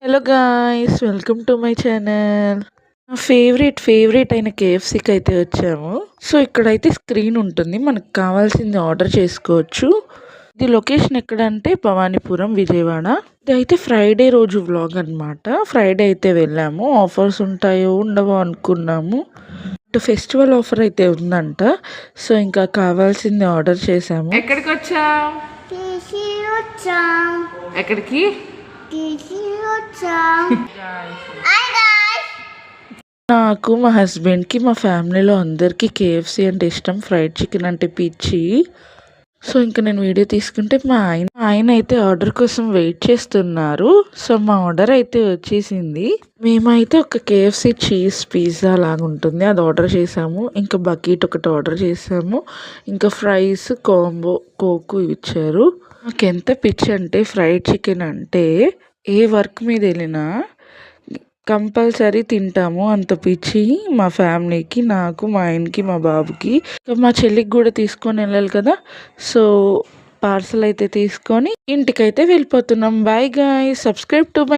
Hello guys, welcome to my channel. నా favourite అయిన కేఎఫ్సీకి అయితే వచ్చాము. సో ఇక్కడైతే స్క్రీన్ ఉంటుంది, మనకు కావాల్సింది ఆర్డర్ చేసుకోవచ్చు. ఇది లొకేషన్ ఎక్కడంటే భవానీపురం, విజయవాడ. ఇది అయితే ఫ్రైడే రోజు వ్లాగ్ అనమాట. ఫ్రైడే అయితే వెళ్ళాము. ఆఫర్స్ ఉంటాయో ఉండవో అనుకున్నాము. ఫెస్టివల్ ఆఫర్ అయితే ఉందంట. సో ఇంకా కావాల్సింది ఆర్డర్ చేసాము. ఎక్కడికి వచ్చాం? ఎక్కడికి? నాకు, మా హస్బెండ్కి, మా ఫ్యామిలీలో అందరికీ కేఎఫ్సీ అంటే ఇష్టం. ఫ్రైడ్ చికెన్ అంటే పిచ్చి. సో ఇంకా నేను వీడియో తీసుకుంటే మా ఆయన అయితే ఆర్డర్ కోసం వెయిట్ చేస్తున్నారు. సో మా ఆర్డర్ అయితే వచ్చేసింది. మేమైతే ఒక కేఎఫ్సీ చీజ్ పిజ్జా లాగా ఉంటుంది, అది ఆర్డర్ చేసాము. ఇంకా బకెట్ ఒకటి ఆర్డర్ చేసాము. ఇంకా ఫ్రైస్, కాంబో, కోకు ఇచ్చారు. నాకు ఎంత పిచ్చి అంటే ఫ్రైడ్ చికెన్ అంటే ఏ వర్క్ మీద వెళ్ళినా కంపల్సరీ తింటాము. అంత పిచ్చి మా ఫ్యామిలీకి, నాకు, మా ఆయనకి, మా బాబుకి. మా చెల్లికి కూడా తీసుకొని వెళ్ళాలి కదా. సో పార్సల్ అయితే తీసుకొని ఇంటికైతే వెళ్ళిపోతున్నాం. Bye guys, subscribe to my